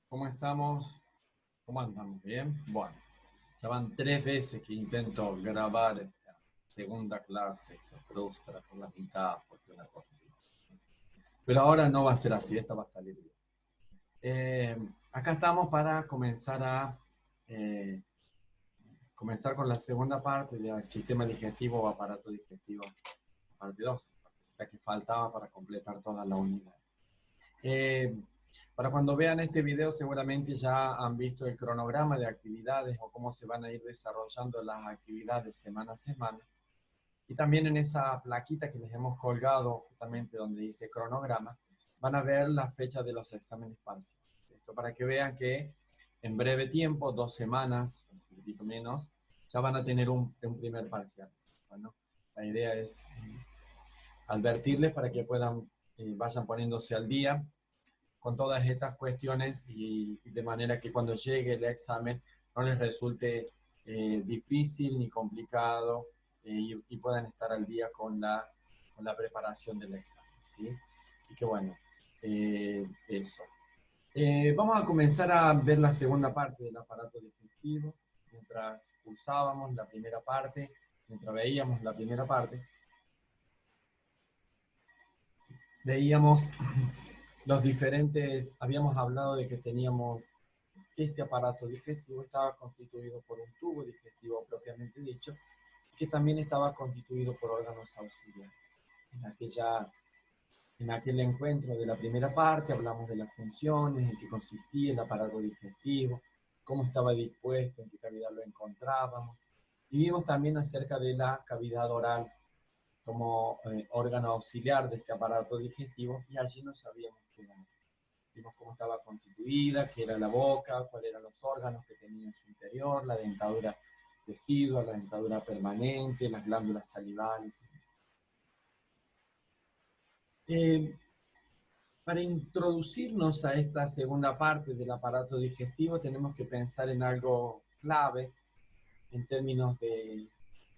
¿Cómo estamos? ¿Cómo andamos? ¿Bien? Bueno, ya van 3 veces que intento grabar esta segunda clase, se frustra por la mitad, porque una cosa. Pero ahora no va a ser así, esta va a salir bien. Acá estamos para eh, comenzar con la segunda parte del sistema digestivo o aparato digestivo, parte 2, la que faltaba para completar toda la unidad. Para cuando vean este video seguramente ya han visto el cronograma de actividades o cómo se van a ir desarrollando las actividades semana a semana. Y también en esa plaquita que les hemos colgado justamente donde dice cronograma, van a ver la fecha de los exámenes parciales. Esto para que vean que en breve tiempo, 2 semanas, un poquito menos, ya van a tener un primer parcial. Bueno, la idea es advertirles para que puedan, vayan poniéndose al día con todas estas cuestiones y de manera que cuando llegue el examen no les resulte difícil ni complicado y puedan estar al día con la preparación del examen, ¿sí? Así que bueno, eso. Vamos a comenzar a ver la segunda parte del aparato digestivo. Mientras pulsábamos la primera parte, mientras veíamos la primera parte, veíamos los diferentes, habíamos hablado de que teníamos, este aparato digestivo estaba constituido por un tubo digestivo propiamente dicho, que también estaba constituido por órganos auxiliares. En aquel encuentro de la primera parte hablamos de las funciones, en qué consistía el aparato digestivo, cómo estaba dispuesto, en qué cavidad lo encontrábamos. Y vimos también acerca de la cavidad oral como órgano auxiliar de este aparato digestivo, y allí nos habíamos quedado. Vimos cómo estaba constituida, qué era la boca, cuáles eran los órganos que tenía en su interior, la dentadura decidua, la dentadura permanente, las glándulas salivales. Eh, para introducirnos a esta segunda parte del aparato digestivo tenemos que pensar en algo clave en términos de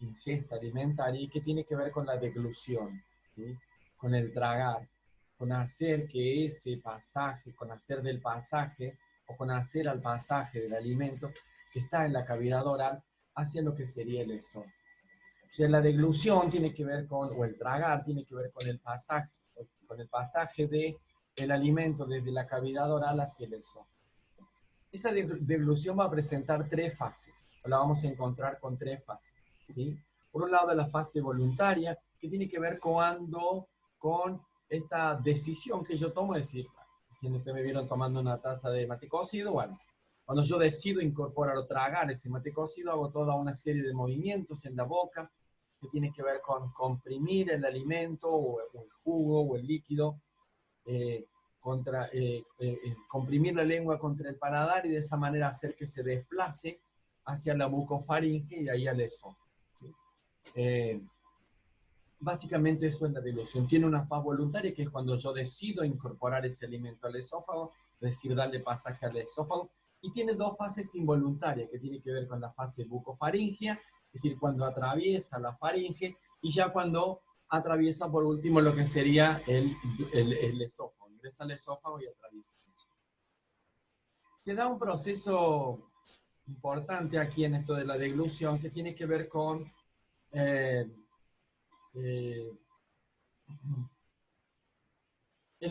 ingesta alimentaria y que tiene que ver con la deglución, ¿sí? Con el tragar, con hacer que ese pasaje, con hacer del pasaje o con hacer al pasaje del alimento que está en la cavidad oral hacia lo que sería el esófago. O sea, la deglución tiene que ver con, o el tragar tiene que ver con el pasaje del alimento desde la cavidad oral hacia el esófago. Esa deglución va a presentar 3 fases, la vamos a encontrar con 3 fases, ¿sí? Por un lado, la fase voluntaria, que tiene que ver con esta decisión que yo tomo, es decir, si ustedes me vieron tomando una taza de mate cocido, bueno, cuando yo decido incorporar o tragar ese mate cocido, hago toda una serie de movimientos en la boca, que tiene que ver con comprimir el alimento, o el jugo, o el líquido, comprimir la lengua contra el paladar y de esa manera hacer que se desplace hacia la bucofaringe y de ahí al esófago. ¿Sí? Básicamente eso es la deglución. Tiene una fase voluntaria que es cuando yo decido incorporar ese alimento al esófago, es decir, darle pasaje al esófago, y tiene 2 fases involuntarias que tiene que ver con la fase bucofaringea, es decir, cuando atraviesa la faringe y ya cuando atraviesa por último lo que sería el esófago, ingresa al esófago y atraviesa eso. Se da un proceso importante aquí en esto de la deglución que tiene que ver con el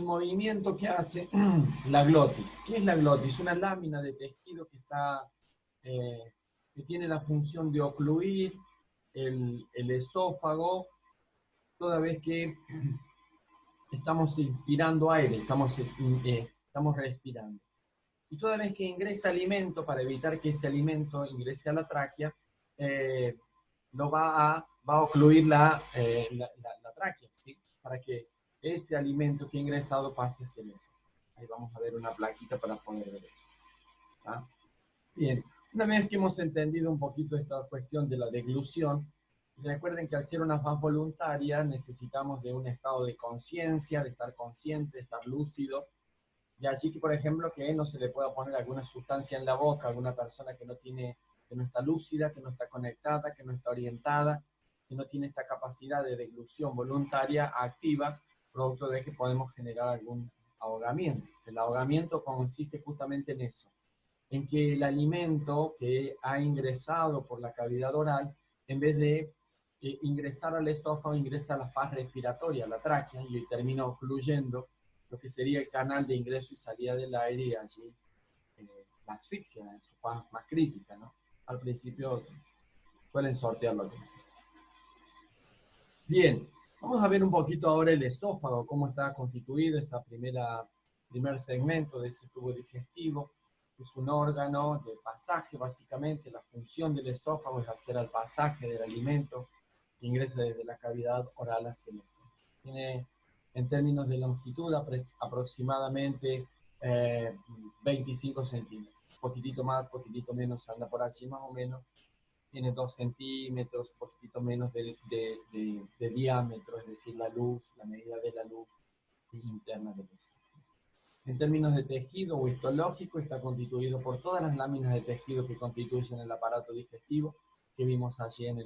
movimiento que hace la glotis. ¿Qué es la glotis? Una lámina de tejido que tiene la función de ocluir el esófago toda vez que estamos inspirando aire, estamos respirando. Y toda vez que ingresa alimento, para evitar que ese alimento ingrese a la tráquea, lo va a ocluir la tráquea, ¿sí? Para que ese alimento que ha ingresado pase hacia el esófago. Ahí vamos a ver una plaquita para poder ver eso. ¿Tá? Bien, una vez que hemos entendido un poquito esta cuestión de la deglución, recuerden que al ser una fase voluntaria necesitamos de un estado de conciencia, de estar consciente, de estar lúcido. De allí que, por ejemplo, que no se le pueda poner alguna sustancia en la boca a alguna persona que no está lúcida, que no está conectada, que no está orientada, que no tiene esta capacidad de deglución voluntaria activa, producto de que podemos generar algún ahogamiento. El ahogamiento consiste justamente en eso, en que el alimento que ha ingresado por la cavidad oral, en vez de ingresar al esófago, ingresa a la faz respiratoria, a la tráquea, y termina ocluyendo lo que sería el canal de ingreso y salida del aire, y allí la asfixia en su fase más crítica, ¿no? Al principio suelen sortearlo aquí. Bien, vamos a ver un poquito ahora el esófago, cómo está constituido ese primer segmento de ese tubo digestivo. Es un órgano de pasaje, básicamente. La función del esófago es hacer el pasaje del alimento que ingresa desde la cavidad oral hacia el estómago. Tiene, en términos de longitud, aproximadamente 25 centímetros. Poquitito más, poquitito menos, anda por allí más o menos. Tiene 2 centímetros, un poquitito menos de diámetro, es decir, la medida de la luz interna del esófago. En términos de tejido o histológico, está constituido por todas las láminas de tejido que constituyen el aparato digestivo, que vimos allí en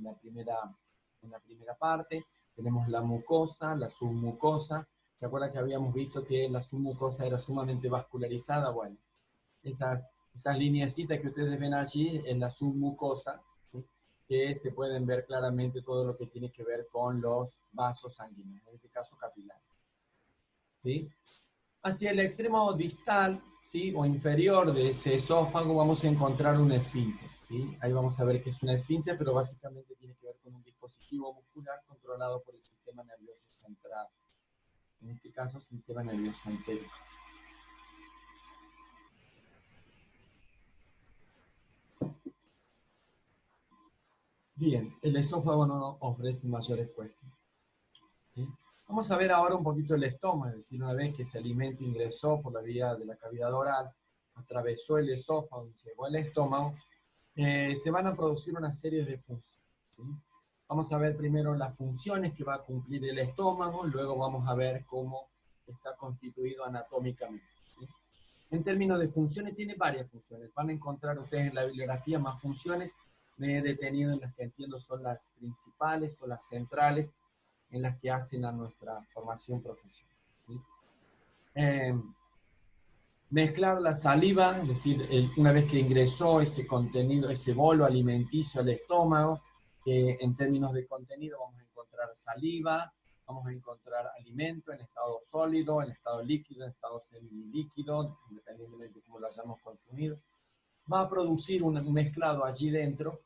la primera parte. Tenemos la mucosa, la submucosa. ¿Se acuerdan que habíamos visto que la submucosa era sumamente vascularizada? Bueno, esas lineecitas que ustedes ven allí en la submucosa, ¿sí? Que se pueden ver claramente todo lo que tiene que ver con los vasos sanguíneos, en este caso capilares. ¿Sí? Hacia el extremo distal, ¿sí? O inferior de ese esófago vamos a encontrar un esfínter, ¿sí? Ahí vamos a ver que es un esfínter, pero básicamente tiene que ver con un dispositivo muscular controlado por el sistema nervioso central. En este caso, sistema nervioso entérico. Bien, el esófago no ofrece mayores cuestiones. ¿Sí? Vamos a ver ahora un poquito el estómago, es decir, una vez que ese alimento ingresó por la vía de la cavidad oral, atravesó el esófago y llegó al estómago, se van a producir una serie de funciones. ¿Sí? Vamos a ver primero las funciones que va a cumplir el estómago, luego vamos a ver cómo está constituido anatómicamente. ¿Sí? En términos de funciones, tiene varias funciones. Van a encontrar ustedes en la bibliografía más funciones. Me he detenido en las que entiendo son las principales o las centrales en las que hacen a nuestra formación profesional. ¿Sí? Mezclar la saliva, es decir, una vez que ingresó ese contenido, ese bolo alimenticio al estómago, en términos de contenido vamos a encontrar saliva, vamos a encontrar alimento en estado sólido, en estado líquido, en estado semilíquido, dependientemente de cómo lo hayamos consumido. Va a producir un mezclado allí dentro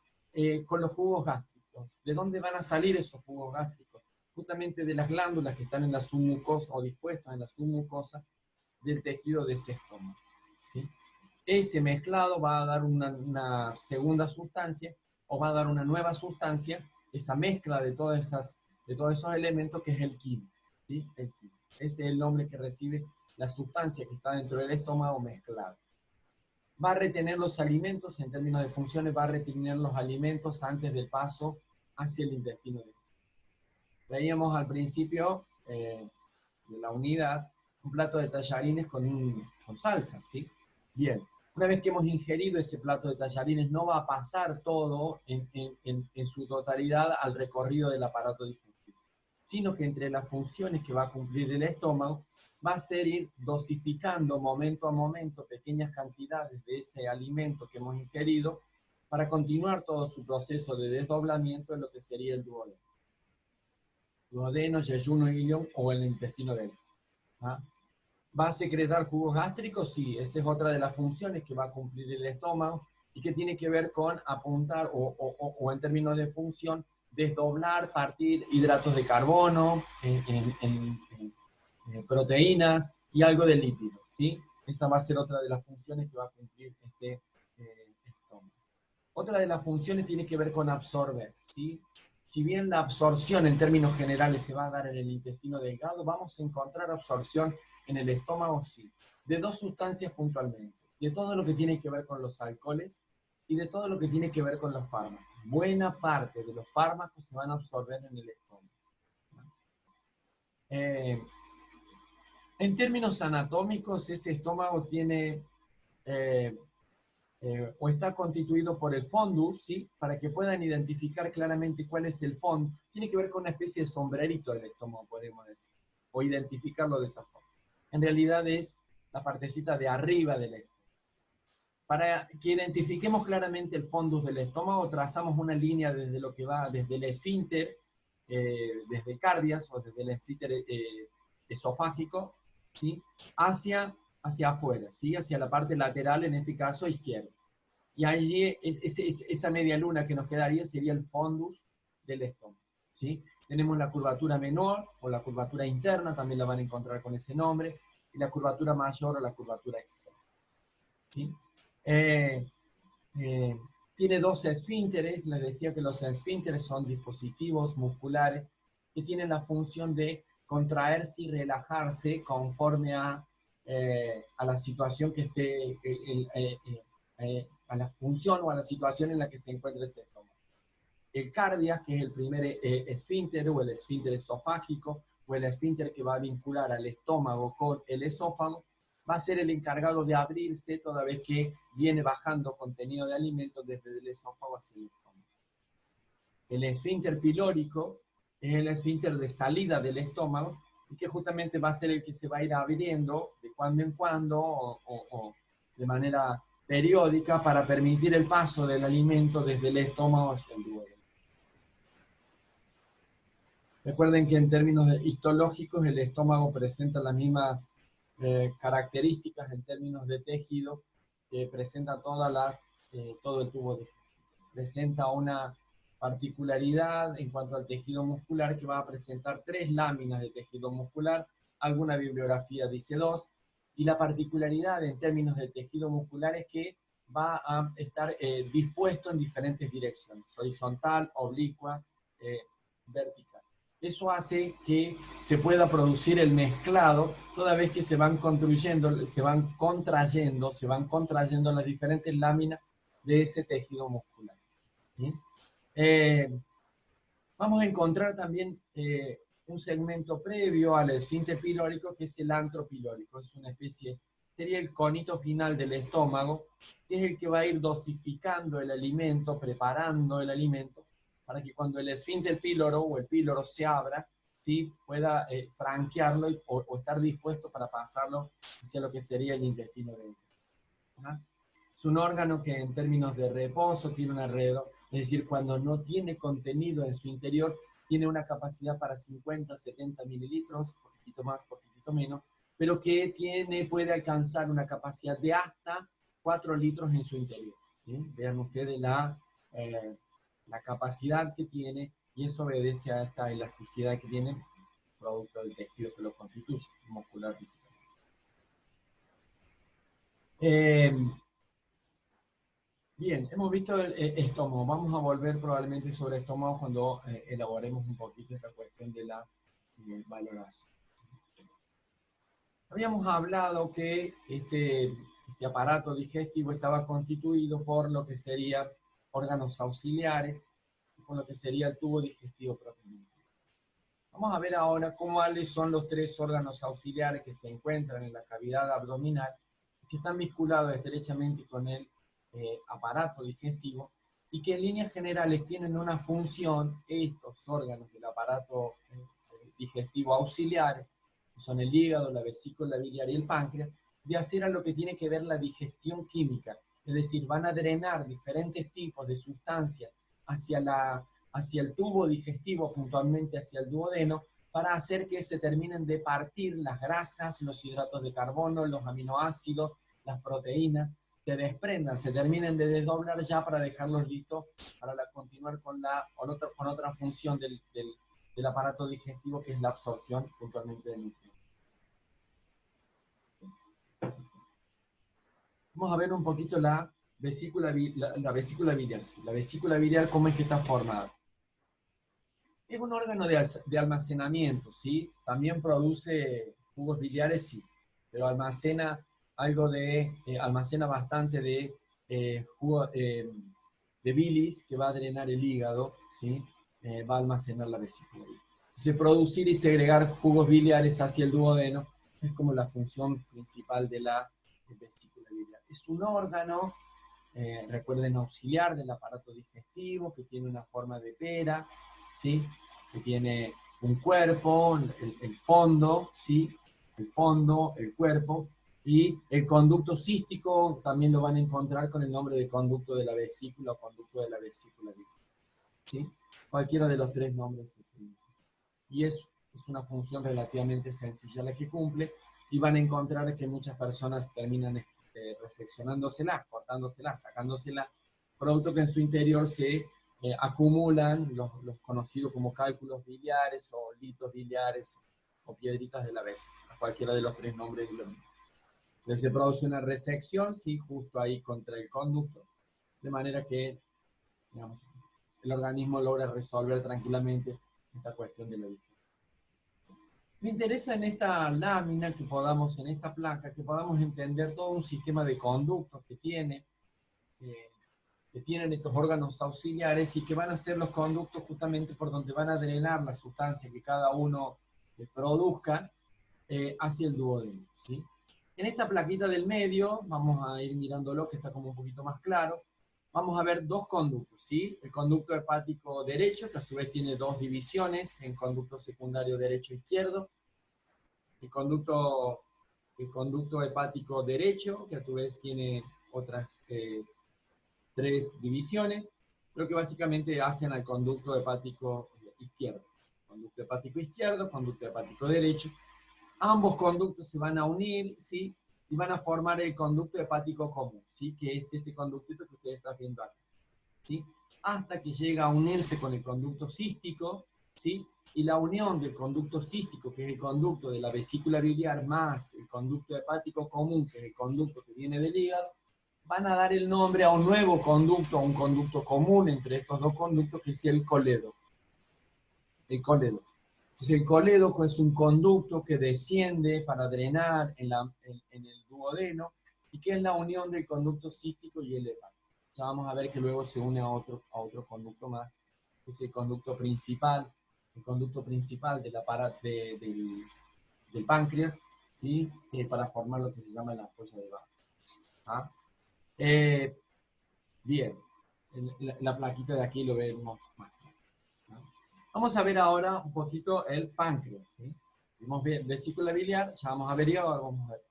con los jugos gástricos. ¿De dónde van a salir esos jugos gástricos? Justamente de las glándulas que están en la submucosa o dispuestas en la submucosa del tejido de ese estómago. ¿Sí? Ese mezclado va a dar una segunda sustancia o va a dar una nueva sustancia, esa mezcla de todos esos elementos que es el quimo. ¿Sí? El quimo. Ese es el nombre que recibe la sustancia que está dentro del estómago mezclado. Va a retener los alimentos, en términos de funciones, va a retener los alimentos antes del paso hacia el intestino delgado. Veíamos al principio de la unidad un plato de tallarines con salsa, ¿sí? Bien, una vez que hemos ingerido ese plato de tallarines, no va a pasar todo en su totalidad al recorrido del aparato digestivo, sino que entre las funciones que va a cumplir el estómago, va a ser ir dosificando momento a momento pequeñas cantidades de ese alimento que hemos ingerido para continuar todo su proceso de desdoblamiento en lo que sería el duodeno. Duodeno, yeyuno, ilion o el intestino delgado. ¿Ah? ¿Va a secretar jugos gástricos? Sí, esa es otra de las funciones que va a cumplir el estómago y que tiene que ver con apuntar o en términos de función, desdoblar, partir hidratos de carbono en proteínas y algo de lípidos, ¿sí? Esa va a ser otra de las funciones que va a cumplir este estómago. Otra de las funciones tiene que ver con absorber, ¿sí? Si bien la absorción en términos generales se va a dar en el intestino delgado, vamos a encontrar absorción en el estómago, sí, de dos sustancias puntualmente, de todo lo que tiene que ver con los alcoholes y de todo lo que tiene que ver con los fármacos. Buena parte de los fármacos se van a absorber en el estómago. En términos anatómicos, ese estómago tiene o está constituido por el fondus, ¿sí? Para que puedan identificar claramente cuál es el fondo. Tiene que ver con una especie de sombrerito del estómago, podemos decir, o identificarlo de esa forma. En realidad es la partecita de arriba del estómago. Para que identifiquemos claramente el fondus del estómago, trazamos una línea desde lo que va desde el esfínter, desde el cardias o desde el esfínter esofágico, ¿sí? hacia afuera, ¿sí? hacia la parte lateral, en este caso izquierda. Y allí esa media luna que nos quedaría sería el fondus del estómago, ¿sí? Tenemos la curvatura menor o la curvatura interna, también la van a encontrar con ese nombre, y la curvatura mayor o la curvatura externa, ¿sí? Tiene dos esfínteres. Les decía que los esfínteres son dispositivos musculares que tienen la función de contraerse y relajarse conforme a la situación que esté, a la función o a la situación en la que se encuentra este estómago. El cardias, que es el primer esfínter, o el esfínter esofágico, o el esfínter que va a vincular al estómago con el esófago, va a ser el encargado de abrirse toda vez que viene bajando contenido de alimentos desde el esófago hacia el estómago. El esfínter pilórico es el esfínter de salida del estómago y que justamente va a ser el que se va a ir abriendo de cuando en cuando o de manera periódica para permitir el paso del alimento desde el estómago hacia el duodeno. Recuerden que en términos histológicos el estómago presenta las mismas características en términos de tejido que presenta todo el tubo digestivo. Presenta una particularidad en cuanto al tejido muscular que va a presentar 3 láminas de tejido muscular, alguna bibliografía dice 2, y la particularidad en términos de tejido muscular es que va a estar dispuesto en diferentes direcciones, horizontal, oblicua, vertical. Eso hace que se pueda producir el mezclado toda vez que se van construyendo, se van contrayendo las diferentes láminas de ese tejido muscular. ¿Sí? Vamos a encontrar también un segmento previo al esfínter pilórico que es el antro pilórico. Es una especie, sería el conito final del estómago, que es el que va a ir dosificando el alimento, preparando el alimento, para que cuando el esfínter píloro o el píloro se abra, ¿sí? pueda franquearlo o estar dispuesto para pasarlo hacia lo que sería el intestino delgado. ¿Ah? Es un órgano que en términos de reposo tiene un alrededor, es decir, cuando no tiene contenido en su interior, tiene una capacidad para 50, 70 mililitros, poquitito más, poquitito menos, pero que puede alcanzar una capacidad de hasta 4 litros en su interior. ¿Sí? Vean ustedes la capacidad que tiene, y eso obedece a esta elasticidad que tiene, producto del tejido que lo constituye, muscular principalmente. Bien, hemos visto el estómago. Vamos a volver probablemente sobre estómago cuando elaboremos un poquito esta cuestión de la valoración. Habíamos hablado que este aparato digestivo estaba constituido por lo que serían órganos auxiliares, con lo que sería el tubo digestivo propiamente. Vamos a ver ahora cuáles son los 3 órganos auxiliares que se encuentran en la cavidad abdominal, que están vinculados estrechamente con el aparato digestivo y que en líneas generales tienen una función, estos órganos del aparato digestivo auxiliares, que son el hígado, la vesícula biliar y el páncreas, de hacer a lo que tiene que ver la digestión química, es decir, van a drenar diferentes tipos de sustancias hacia el tubo digestivo, puntualmente hacia el duodeno, para hacer que se terminen de partir las grasas, los hidratos de carbono, los aminoácidos, las proteínas, se desprendan, se terminen de desdoblar ya para dejarlos listos para continuar con otra función del aparato digestivo, que es la absorción puntualmente de nutrientes. Vamos a ver un poquito la vesícula biliar. La vesícula biliar, ¿cómo es que está formada? Es un órgano de almacenamiento, ¿sí? También produce jugos biliares, sí, pero almacena bastante de jugo de bilis que va a drenar el hígado, ¿sí? Va a almacenar la vesícula biliar. Entonces, producir y segregar jugos biliares hacia el duodeno es como la función principal de la vesícula biliar. Es un órgano, recuerden, auxiliar del aparato digestivo, que tiene una forma de pera, ¿sí? Que tiene un cuerpo, el fondo, ¿sí? El fondo, el cuerpo, Y el conducto cístico también lo van a encontrar con el nombre de conducto de la vesícula o conducto de la vesícula biliar, ¿sí? Cualquiera de los tres nombres es el mismo. Y es una función relativamente sencilla la que cumple, y van a encontrar que muchas personas terminan reseccionándoselas, cortándoselas, sacándoselas, producto que en su interior se acumulan los conocidos como cálculos biliares o litos biliares o piedritas de la vesícula. Cualquiera de los tres nombres es lo mismo. Entonces se produce una resección, sí, justo ahí contra el conducto, de manera que, digamos, el organismo logra resolver tranquilamente esta cuestión de la digestión. Me interesa en esta lámina que podamos, en esta placa, que podamos entender todo un sistema de conductos que tienen estos órganos auxiliares y que van a ser los conductos justamente por donde van a drenar la sustancia que cada uno produzca hacia el duodeno, ¿sí? En esta plaquita del medio, vamos a ir mirándolo, que está como un poquito más claro, vamos a ver dos conductos, ¿sí? El conducto hepático derecho, que a su vez tiene dos divisiones, en conducto secundario derecho-izquierdo, el conducto hepático derecho, que a su vez tiene otras tres divisiones, pero que básicamente hacen al conducto hepático izquierdo. Conducto hepático izquierdo, conducto hepático derecho. Ambos conductos se van a unir, ¿sí? Y van a formar el conducto hepático común, ¿sí? Que es este conductito que ustedes están viendo aquí, ¿sí? Hasta que llega a unirse con el conducto cístico, ¿sí? Y la unión del conducto cístico, que es el conducto de la vesícula biliar, más el conducto hepático común, que es el conducto que viene del hígado, van a dar el nombre a un nuevo conducto, a un conducto común entre estos dos conductos, que es el colédoco. El colédoco. Entonces el colédoco es un conducto que desciende para drenar en el duodeno, y que es la unión del conducto cístico y el hepático. Ya vamos a ver que luego se une a otro conducto más, que es el conducto principal del aparato del páncreas, ¿sí? Para formar lo que se llama la ampolla de Barr. ¿Ah? Bien, la plaquita de aquí lo vemos más. ¿No? Vamos a ver ahora un poquito el páncreas, ¿sí? Vimos vesícula biliar, ya vamos a ver y ahora vamos a ver.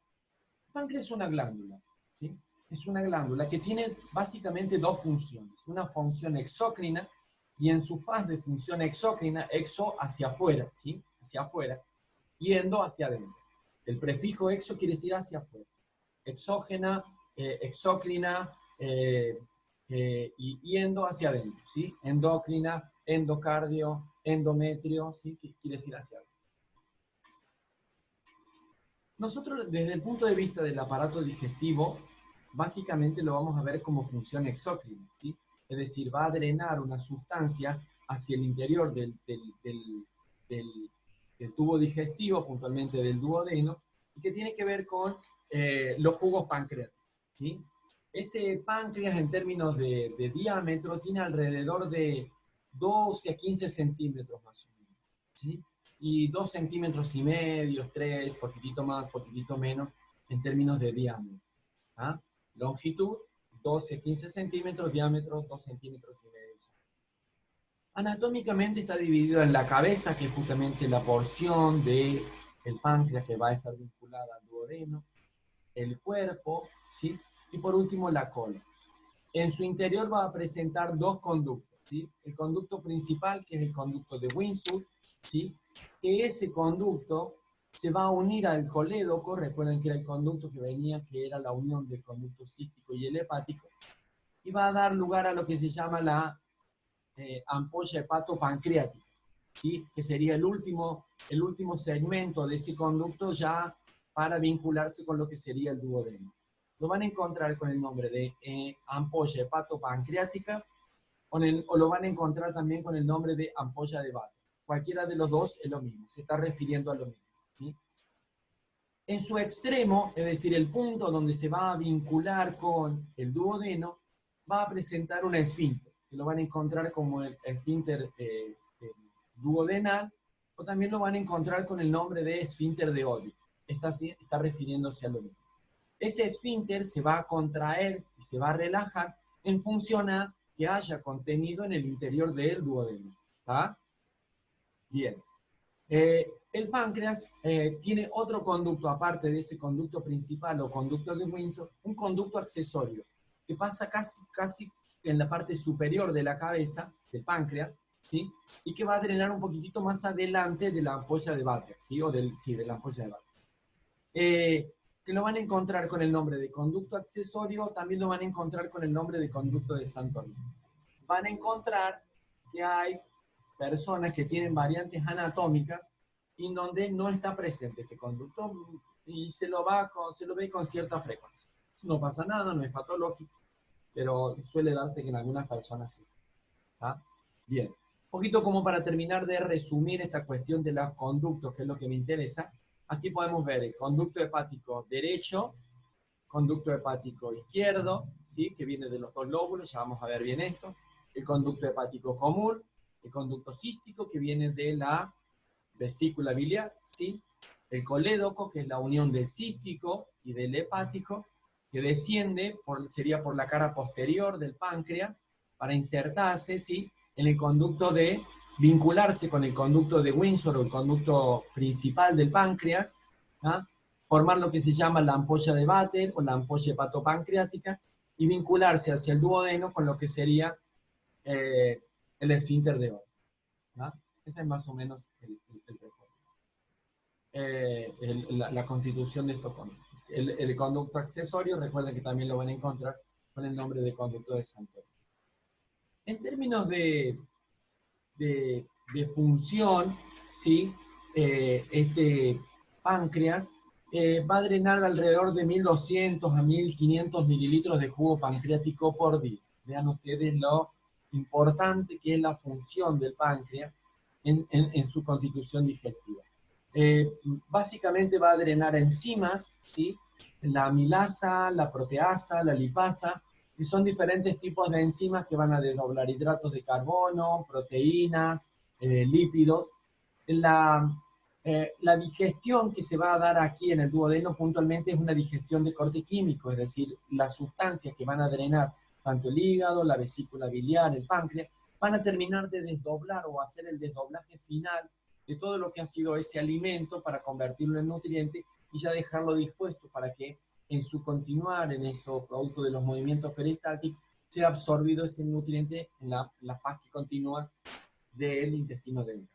El páncreas es una glándula, ¿sí? Es una glándula que tiene básicamente dos funciones. Una función exócrina, y en su faz de función exócrina, exo hacia afuera, ¿sí? Hacia afuera, y endo hacia adentro. El prefijo exo quiere decir hacia afuera. Exógena, exócrina, y endo hacia adentro, ¿sí? Endocrina, endocardio, endometrio, ¿sí? Que quiere decir hacia adentro. Nosotros, desde el punto de vista del aparato digestivo, básicamente lo vamos a ver como función exócrina, ¿sí? Es decir, va a drenar una sustancia hacia el interior del tubo digestivo, puntualmente del duodeno, y que tiene que ver con los jugos pancreáticos, ¿sí? Ese páncreas, en términos de diámetro, tiene alrededor de 12 a 15 centímetros más o menos, ¿sí? Y 2 centímetros y medio, 3, poquitito más, poquitito menos, en términos de diámetro. ¿Ah? Longitud, 12 a 15 centímetros, diámetro, 2 centímetros y medio. Anatómicamente está dividido en la cabeza, que es justamente la porción del páncreas que va a estar vinculada al duodeno, el cuerpo, ¿sí? Y por último la cola. En su interior va a presentar dos conductos, ¿sí? El conducto principal, que es el conducto de Windsor, ¿sí? Que ese conducto se va a unir al colédoco. Recuerden que era el conducto que venía, que era la unión del conducto cístico y el hepático, y va a dar lugar a lo que se llama la ampolla hepatopancreática, ¿sí? Que sería el último segmento de ese conducto ya para vincularse con lo que sería el duodeno. Lo van a encontrar con el nombre de ampolla hepatopancreática, o lo van a encontrar también con el nombre de ampolla de Barr. Cualquiera de los dos es lo mismo, se está refiriendo a lo mismo, ¿sí? En su extremo, es decir, el punto donde se va a vincular con el duodeno, va a presentar un esfínter, que lo van a encontrar como el esfínter duodenal, o también lo van a encontrar con el nombre de esfínter de Oddi. Está refiriéndose a lo mismo. Ese esfínter se va a contraer y se va a relajar en función a que haya contenido en el interior del duodeno. ¿Está? Bien. El páncreas tiene otro conducto, aparte de ese conducto principal o conducto de Windsor, un conducto accesorio, que pasa casi en la parte superior de la cabeza, del páncreas, ¿sí? Y que va a drenar un poquitito más adelante de la ampolla de Vater, ¿sí? Sí, de la ampolla de Vater. Que lo van a encontrar con el nombre de conducto accesorio, también lo van a encontrar con el nombre de conducto de Santorini. Van a encontrar que hay personas que tienen variantes anatómicas en donde no está presente este conducto y se lo ve con cierta frecuencia. No pasa nada, no es patológico, pero suele darse que en algunas personas sí. ¿Tá? Bien, un poquito como para terminar de resumir esta cuestión de los conductos, que es lo que me interesa. Aquí podemos ver el conducto hepático derecho, conducto hepático izquierdo, ¿sí? Que viene de los dos lóbulos, ya vamos a ver bien esto. El conducto hepático común, el conducto cístico, que viene de la vesícula biliar, ¿sí? El colédoco, que es la unión del cístico y del hepático, que desciende, sería por la cara posterior del páncreas, para insertarse, ¿sí? En el conducto de vincularse con el conducto de Windsor o el conducto principal del páncreas, ¿ah? Formar lo que se llama la ampolla de Vater o la ampolla hepatopancreática y vincularse hacia el duodeno con lo que sería el esfínter de Oro. ¿Ah? Ese es más o menos la constitución de estos conductos. El conducto accesorio, recuerden que también lo van a encontrar con el nombre de conducto de Santorini. En términos de función, ¿sí? Este páncreas va a drenar alrededor de 1.200 a 1.500 mililitros de jugo pancreático por día. Vean ustedes lo importante que es la función del páncreas en su constitución digestiva. Básicamente va a drenar enzimas, ¿sí? La amilasa, la proteasa, la lipasa, que son diferentes tipos de enzimas que van a desdoblar hidratos de carbono, proteínas, lípidos. La digestión que se va a dar aquí en el duodeno puntualmente es una digestión de corte químico, es decir, las sustancias que van a drenar tanto el hígado, la vesícula biliar, el páncreas, van a terminar de desdoblar o hacer el desdoblaje final de todo lo que ha sido ese alimento para convertirlo en nutriente y ya dejarlo dispuesto para que en su continuar en eso, producto de los movimientos peristálticos, sea absorbido ese nutriente en la fase que continúa del intestino delgado.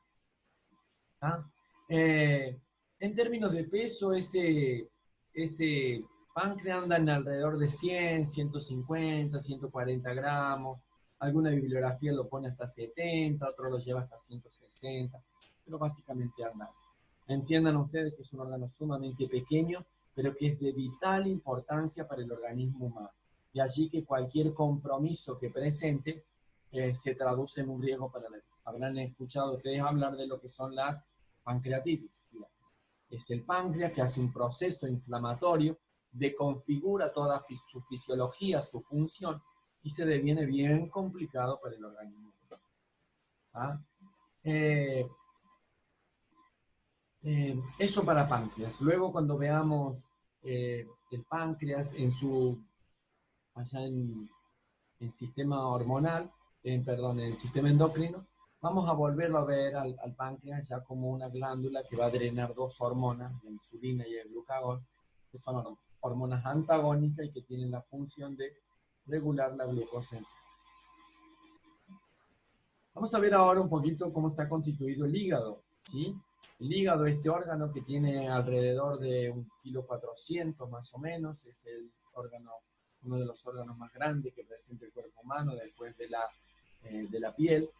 ¿Ah? En términos de peso, ese páncreas anda en alrededor de 100, 150, 140 gramos. Alguna bibliografía lo pone hasta 70, otro lo lleva hasta 160, pero básicamente anda. Entiendan ustedes que es un órgano sumamente pequeño, pero que es de vital importancia para el organismo humano. Y allí que cualquier compromiso que presente se traduce en un riesgo para la vida. Habrán escuchado ustedes hablar de lo que son las pancreatitis. Es el páncreas que hace un proceso inflamatorio, deconfigura toda su fisiología, su función, y se deviene bien complicado para el organismo. ¿Ah? Eso para páncreas. Luego cuando veamos el páncreas allá en sistema hormonal, perdón, en el sistema endocrino, vamos a volverlo a ver al páncreas ya como una glándula que va a drenar dos hormonas, la insulina y el glucagón, que son hormonas antagónicas y que tienen la función de regular la glucosa en sangre. Vamos a ver ahora un poquito cómo está constituido el hígado, ¿sí? El hígado, este órgano que tiene alrededor de 1,4 kg más o menos, es uno de los órganos más grandes que presenta el cuerpo humano después de la piel,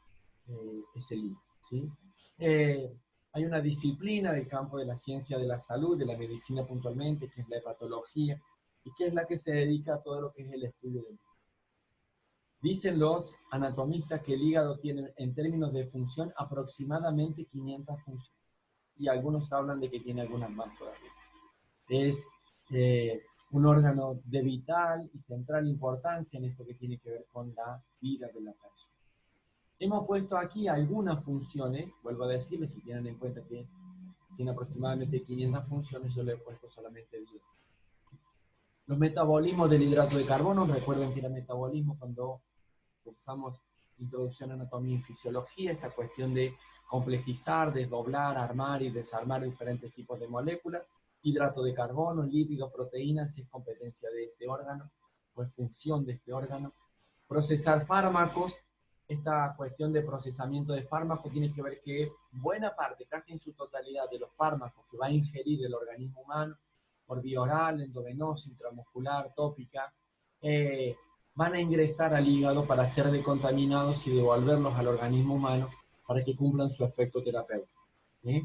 es el hígado, ¿sí? Hay una disciplina del campo de la ciencia de la salud, de la medicina puntualmente, que es la hepatología, y que es la que se dedica a todo lo que es el estudio del hígado. Dicen los anatomistas que el hígado tiene, en términos de función, aproximadamente 500 funciones. Y algunos hablan de que tiene algunas más todavía. Es un órgano de vital y central importancia en esto que tiene que ver con la vida de la persona. Hemos puesto aquí algunas funciones, vuelvo a decirles, si tienen en cuenta que tiene aproximadamente 500 funciones, yo le he puesto solamente 10. Los metabolismos del hidrato de carbono, recuerden que era metabolismo cuando usamos Introducción a Anatomía y Fisiología, esta cuestión de complejizar, desdoblar, armar y desarmar diferentes tipos de moléculas. Hidrato de carbono, lípidos, proteínas, si es competencia de este órgano, o es función de este órgano. Procesar fármacos, esta cuestión de procesamiento de fármacos tiene que ver que buena parte, casi en su totalidad, de los fármacos que va a ingerir el organismo humano, por vía oral, endovenosa, intramuscular, tópica, van a ingresar al hígado para ser decontaminados y devolverlos al organismo humano para que cumplan su efecto terapéutico. ¿Sí?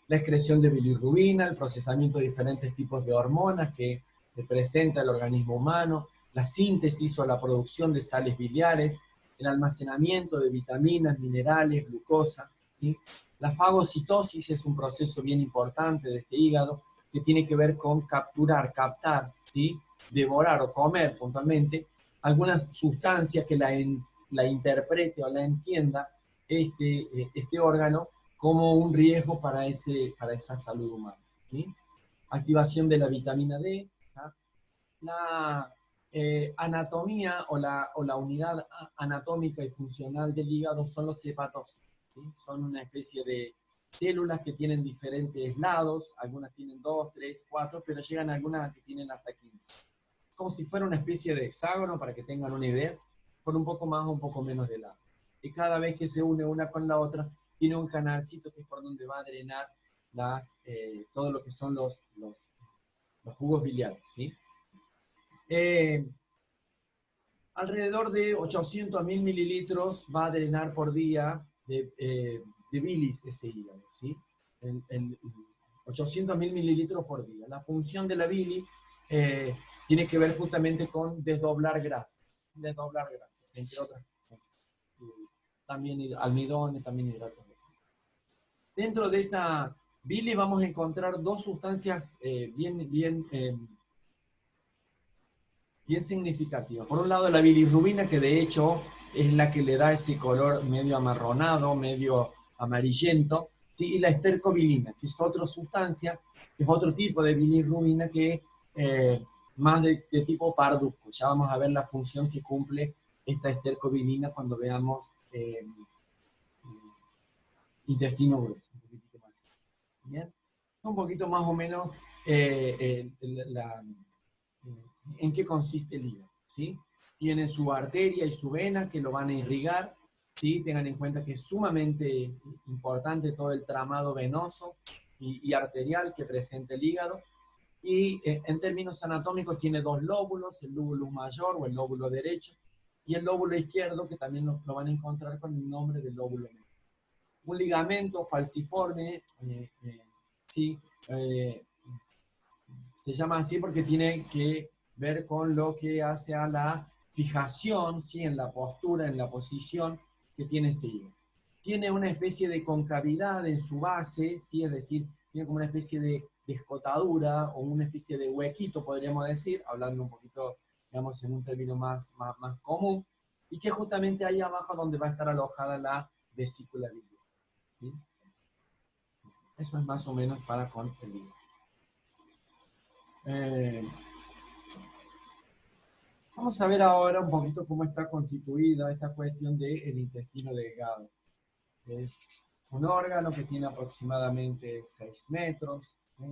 La excreción de bilirrubina, el procesamiento de diferentes tipos de hormonas que presenta el organismo humano, la síntesis o la producción de sales biliares, el almacenamiento de vitaminas, minerales, glucosa. ¿Sí? La fagocitosis es un proceso bien importante de este hígado que tiene que ver con capturar, captar, ¿sí? Devorar o comer puntualmente algunas sustancias que la interprete o la entienda este órgano como un riesgo para esa salud humana. ¿Sí? Activación de la vitamina D, ¿sí? La anatomía o la unidad anatómica y funcional del hígado son los hepatocitos. ¿Sí? Son una especie de células que tienen diferentes lados, algunas tienen 2, 3, 4, pero llegan algunas que tienen hasta 15. Es como si fuera una especie de hexágono, para que tengan una idea, con un poco más o un poco menos de lado. Y cada vez que se une una con la otra, tiene un canalcito que es por donde va a drenar todo lo que son los jugos biliares. ¿Sí? Alrededor de 800.000 mililitros va a drenar por día de bilis ese hígado, ¿sí? 800.000 mililitros por día. La función de la bilis tiene que ver justamente con desdoblar grasas, entre otras cosas. También almidones, también hidratos de carbono. Dentro de esa bilis vamos a encontrar dos sustancias bien significativa. Por un lado, la bilirrubina, que de hecho es la que le da ese color medio amarronado, medio amarillento, ¿sí? Y la estercobilina, que es otra sustancia, que es otro tipo de bilirrubina que más de tipo parduzco. Ya vamos a ver la función que cumple esta estercobilina cuando veamos intestino grueso, un poquitito más. ¿Bien? Un poquito más o menos en qué consiste el hígado, ¿sí? Tiene su arteria y su vena que lo van a irrigar, ¿sí? Tengan en cuenta que es sumamente importante todo el tramado venoso y arterial que presenta el hígado. Y en términos anatómicos tiene dos lóbulos, el lóbulo mayor o el lóbulo derecho, y el lóbulo izquierdo, que también lo van a encontrar con el nombre del lóbulo menor. Un ligamento falciforme, ¿sí? Se llama así porque tiene que ver con lo que hace a la fijación, ¿sí? En la postura, en la posición que tiene ese hígado. Tiene una especie de concavidad en su base, ¿sí? Es decir, tiene como una especie de escotadura o una especie de huequito, podríamos decir, hablando un poquito, digamos, en un término más común, y que justamente ahí abajo donde va a estar alojada la vesícula biliar. ¿Sí? Eso es más o menos para con el hígado. Vamos a ver ahora un poquito cómo está constituida esta cuestión del intestino delgado. Es un órgano que tiene aproximadamente 6 metros, ¿sí?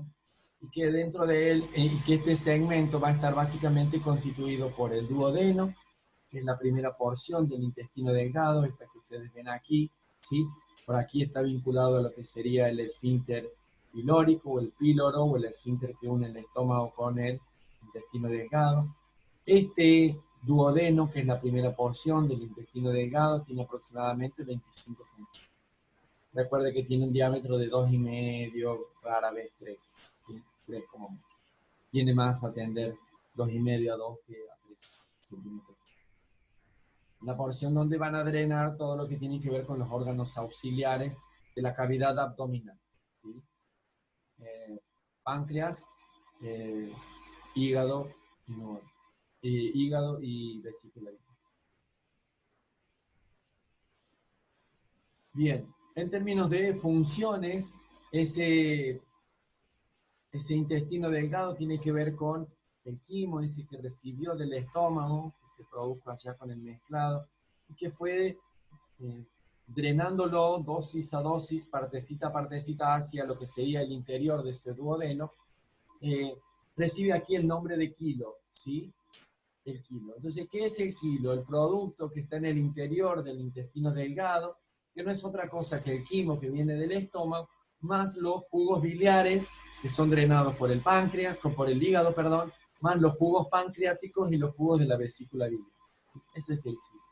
Y que dentro de él, y que este segmento va a estar básicamente constituido por el duodeno, que es la primera porción del intestino delgado, esta que ustedes ven aquí, ¿sí? Por aquí está vinculado a lo que sería el esfínter pilórico o el píloro o el esfínter que une el estómago con el intestino delgado. Este duodeno, que es la primera porción del intestino delgado, tiene aproximadamente 25 centímetros. Recuerde que tiene un diámetro de 2,5, rara vez 3, ¿sí? 3 como mucho. Tiene más a tender 2,5 a 2 que a 3 centímetros. La porción donde van a drenar todo lo que tiene que ver con los órganos auxiliares de la cavidad abdominal, ¿sí? Páncreas, hígado y vesícula. Bien, en términos de funciones, ese intestino delgado tiene que ver con el quimo, ese que recibió del estómago, que se produjo allá con el mezclado, que fue drenándolo dosis a dosis, partecita a partecita, hacia lo que sería el interior de ese duodeno, recibe aquí el nombre de quilo, ¿sí? El quilo. Entonces, ¿qué es el quilo? El producto que está en el interior del intestino delgado, que no es otra cosa que el quimo que viene del estómago, más los jugos biliares que son drenados por el páncreas, por el hígado, perdón, más los jugos pancreáticos y los jugos de la vesícula biliar. Ese es el quilo.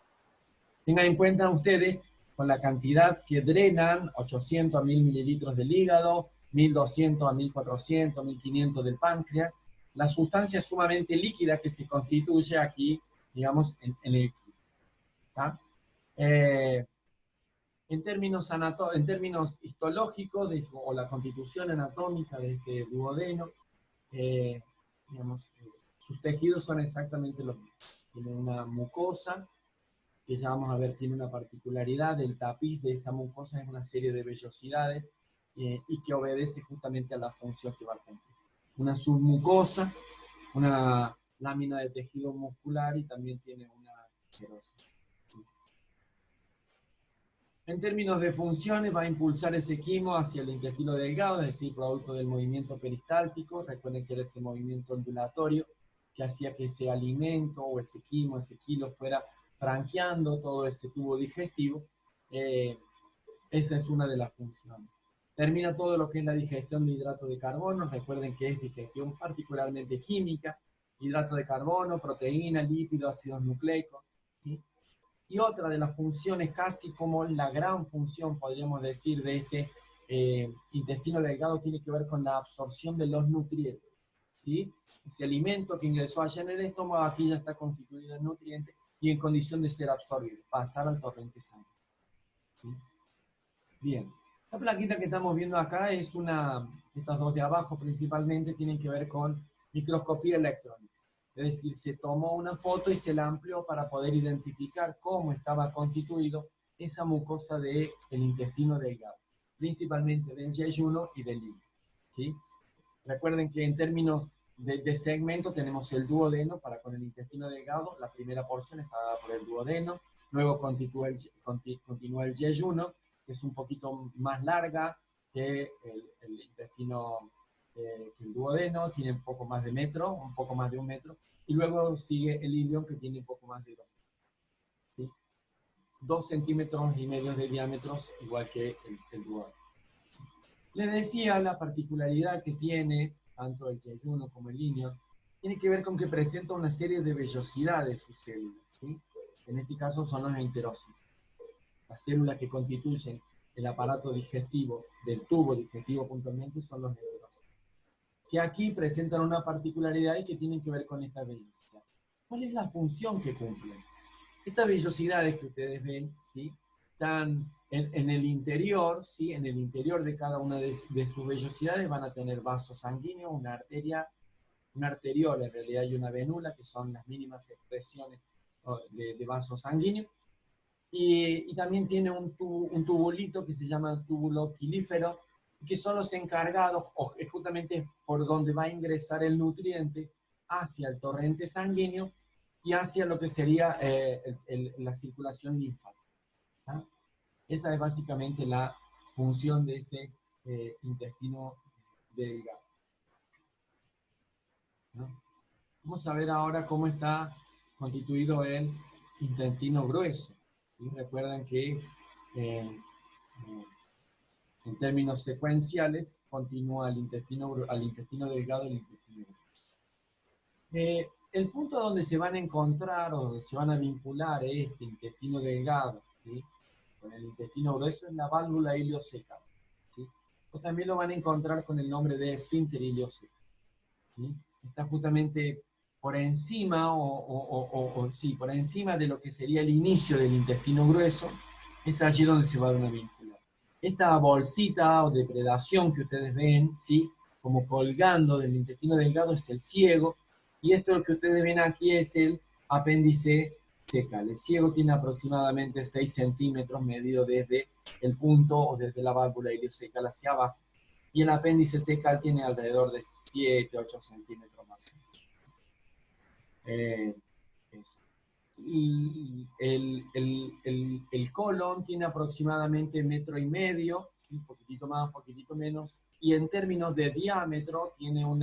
Tengan en cuenta ustedes, con la cantidad que drenan, 800 a 1000 mililitros del hígado, 1200 a 1400, 1500 del páncreas, la sustancia sumamente líquida que se constituye aquí, digamos, en el quilo. En términos histológicos, o la constitución anatómica de este duodeno, digamos, sus tejidos son exactamente los mismos. Tiene una mucosa, que ya vamos a ver tiene una particularidad. El tapiz de esa mucosa es una serie de vellosidades y que obedece justamente a la función que va a cumplir. Una submucosa, una lámina de tejido muscular y también tiene una esclerosis. En términos de funciones, va a impulsar ese quimo hacia el intestino delgado, es decir, producto del movimiento peristáltico. Recuerden que era ese movimiento ondulatorio que hacía que ese alimento o ese quimo, ese kilo fuera franqueando todo ese tubo digestivo. Esa es una de las funciones. Termina todo lo que es la digestión de hidratos de carbono. Recuerden que es digestión particularmente química, hidrato de carbono, proteína, lípido, ácidos nucleicos, ¿sí? Y otra de las funciones, casi como la gran función, podríamos decir, de este intestino delgado, tiene que ver con la absorción de los nutrientes, ¿sí? Ese alimento que ingresó allá en el estómago, aquí ya está constituido en nutrientes y en condición de ser absorbido, pasar al torrente sanguíneo, ¿sí? Bien, la plaquita que estamos viendo acá es estas dos de abajo principalmente tienen que ver con microscopía electrónica. Es decir, se tomó una foto y se la amplió para poder identificar cómo estaba constituido esa mucosa del intestino delgado, principalmente del yeyuno y del hígado, ¿sí? Recuerden que en términos de segmento tenemos el duodeno para con el intestino delgado. La primera porción está dada por el duodeno, luego continúa el yeyuno, que es un poquito más larga que el intestino, que el duodeno, tiene un poco más de metro, un poco más de 1 metro, y luego sigue el ilion, que tiene un poco más de 2, ¿sí? 2,5 centímetros de diámetro, igual que el duodeno. Les decía, la particularidad que tiene tanto el yeyuno como el ilion tiene que ver con que presenta una serie de vellosidades sus células, ¿sí? En este caso son los enterocitos, las células que constituyen el aparato digestivo del tubo digestivo puntualmente son los enterocitos, que aquí presentan una particularidad y que tienen que ver con esta vellosidad. ¿Cuál es la función que cumplen? Estas vellosidades que ustedes ven, ¿sí?, están en el interior, ¿sí?, en el interior de cada una de sus vellosidades van a tener vasos sanguíneos, una arteria, una arteriola en realidad y una venula, que son las mínimas expresiones de vasos sanguíneos. Y también tiene un tubulito que se llama túbulo pilífero, que son los encargados, o es justamente por donde va a ingresar el nutriente hacia el torrente sanguíneo y hacia lo que sería la circulación linfática, ¿ah? Esa es básicamente la función de este intestino delgado, ¿no? Vamos a ver ahora cómo está constituido el intestino grueso, ¿sí? Recuerden que en términos secuenciales continúa al intestino delgado y el intestino grueso. El punto donde se van a encontrar o donde se van a vincular este intestino delgado, ¿sí?, con el intestino grueso es la válvula iliocecal, ¿sí? O también lo van a encontrar con el nombre de esfínter iliocecal, ¿sí? Está justamente por encima, sí, por encima de lo que sería el inicio del intestino grueso. Es allí donde se van a vincular. Esta bolsita o depredación que ustedes ven, ¿sí?, como colgando del intestino delgado, es el ciego, y esto que ustedes ven aquí es el apéndice cecal. El ciego tiene aproximadamente 6 centímetros medido desde el punto o desde la válvula iliocecal hacia abajo, y el apéndice cecal tiene alrededor de 7, 8 centímetros más. Eso. el colon tiene aproximadamente 1,5 metros, ¿sí? Poquitito más, poquitito menos, y en términos de diámetro tiene un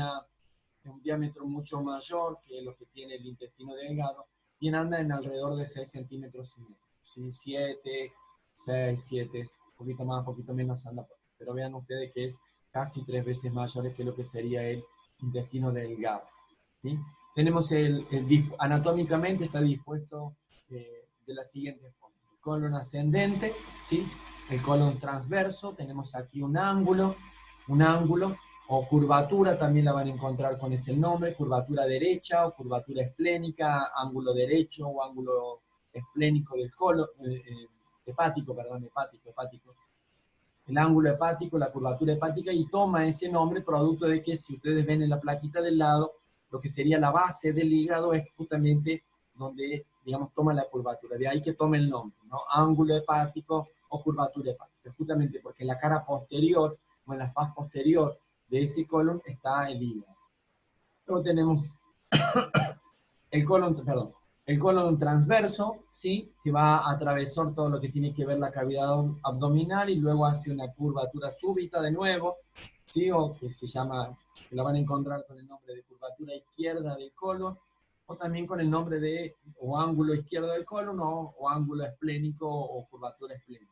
diámetro mucho mayor que lo que tiene el intestino delgado, y anda en alrededor de 6 centímetros y medio, ¿sí? 7, 6, 7, poquito más, poquito menos anda, pero vean ustedes que es casi 3 veces mayor que lo que sería el intestino delgado, ¿sí? Tenemos anatómicamente está dispuesto de la siguiente forma. El colon ascendente, ¿sí? El colon transverso, tenemos aquí un ángulo o curvatura, también la van a encontrar con ese nombre, curvatura derecha o curvatura esplénica, ángulo derecho o ángulo esplénico del colon, hepático. El ángulo hepático, la curvatura hepática, y toma ese nombre producto de que, si ustedes ven en la plaquita del lado, lo que sería la base del hígado es justamente donde, digamos, toma la curvatura. De ahí que tome el nombre, ¿no? Ángulo hepático o curvatura hepática, justamente porque en la cara posterior o en la faz posterior de ese colon está el hígado. Luego tenemos el colon transverso, ¿sí? Que va a atravesar todo lo que tiene que ver la cavidad abdominal y luego hace una curvatura súbita de nuevo, ¿sí? O que se llama, que la van a encontrar con el nombre de curvatura izquierda del colon, o también con el nombre de o ángulo izquierdo del colon o ángulo esplénico o curvatura esplénica.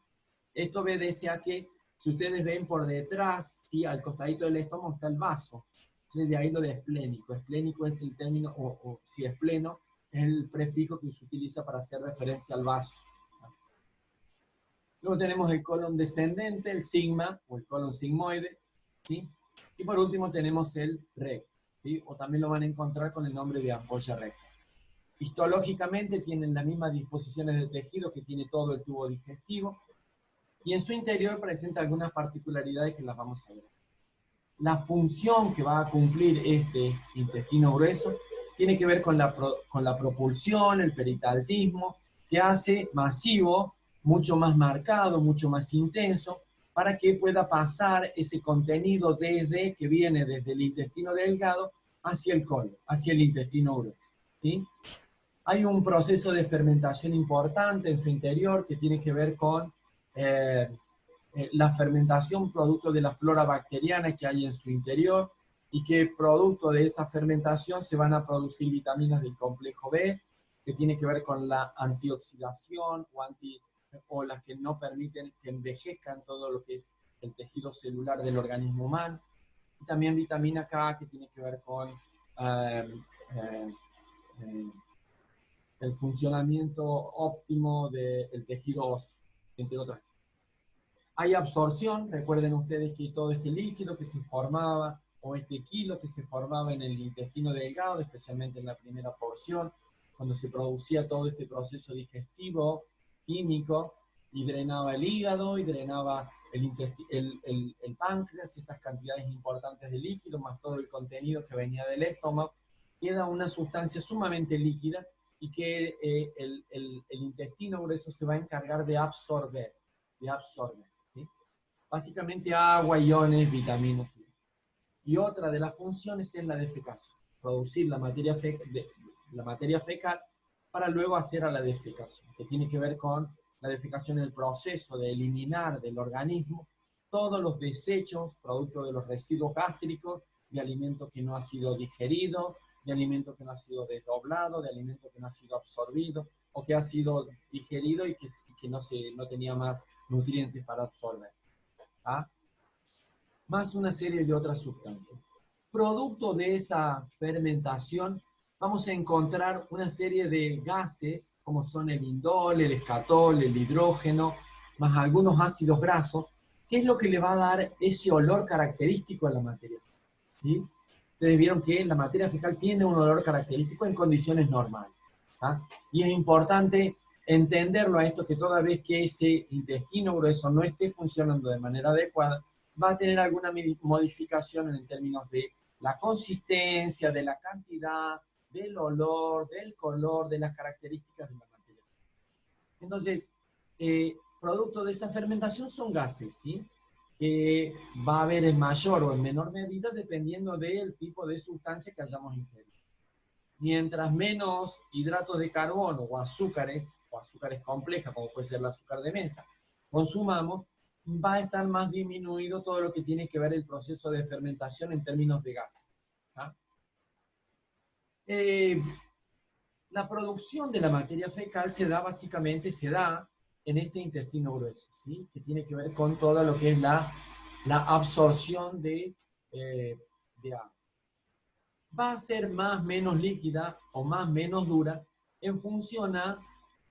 Esto obedece a que, si ustedes ven por detrás, ¿sí? Al costadito del estómago está el vaso. Entonces, de ahí lo de esplénico. Esplénico es el término, o si espleno, es el prefijo que se utiliza para hacer referencia al vaso. Luego tenemos el colon descendente, el sigma, o el colon sigmoide, ¿sí? Y por último tenemos el recto, ¿sí? O también lo van a encontrar con el nombre de ampolla recta. Histológicamente tienen las mismas disposiciones de tejido que tiene todo el tubo digestivo, y en su interior presenta algunas particularidades que las vamos a ver. La función que va a cumplir este intestino grueso tiene que ver con la propulsión, el peristaltismo, que hace masivo, mucho más marcado, mucho más intenso, para que pueda pasar ese contenido que viene desde el intestino delgado hacia el colon, hacia el intestino grueso, ¿sí? Hay un proceso de fermentación importante en su interior que tiene que ver con la fermentación producto de la flora bacteriana que hay en su interior, y que producto de esa fermentación se van a producir vitaminas del complejo B, que tiene que ver con la antioxidación o las que no permiten que envejezcan todo lo que es el tejido celular del organismo humano. Y también vitamina K, que tiene que ver con el funcionamiento óptimo del tejido óseo, entre otras. Hay absorción, recuerden ustedes que todo este líquido que se formaba, o este kilo que se formaba en el intestino delgado, especialmente en la primera porción, cuando se producía todo este proceso digestivo, químico, y drenaba el hígado, y drenaba el páncreas, esas cantidades importantes de líquido, más todo el contenido que venía del estómago, queda una sustancia sumamente líquida, y que el intestino grueso se va a encargar de absorber. ¿Sí? Básicamente agua, iones, vitaminas. Y otra de las funciones es la defecación, producir la materia fecal para luego hacer a la defecación, que tiene que ver con la defecación, el proceso de eliminar del organismo todos los desechos producto de los residuos gástricos, de alimento que no ha sido digerido, de alimento que no ha sido desdoblado, de alimento que no ha sido absorbido, o que ha sido digerido y que no tenía más nutrientes para absorber. ¿Ah? Más una serie de otras sustancias. Producto de esa fermentación, vamos a encontrar una serie de gases, como son el indol, el escatol, el hidrógeno, más algunos ácidos grasos, que es lo que le va a dar ese olor característico a la materia. ¿Sí? Ustedes vieron que la materia fecal tiene un olor característico en condiciones normales. ¿Ah? Y es importante entenderlo a esto, que toda vez que ese intestino grueso no esté funcionando de manera adecuada, va a tener alguna modificación en términos de la consistencia, de la cantidad, del olor, del color, de las características de la materia. Entonces, producto de esa fermentación son gases, ¿sí? Que va a haber en mayor o en menor medida dependiendo del tipo de sustancia que hayamos ingerido. mientras menos hidratos de carbono o azúcares complejas, como puede ser el azúcar de mesa, consumamos, va a estar más disminuido todo lo que tiene que ver el proceso de fermentación en términos de gas. ¿Ah? La producción de la materia fecal se da en este intestino grueso, ¿sí? Que tiene que ver con todo lo que es la absorción de agua. Va a ser más menos líquida o más menos dura en función a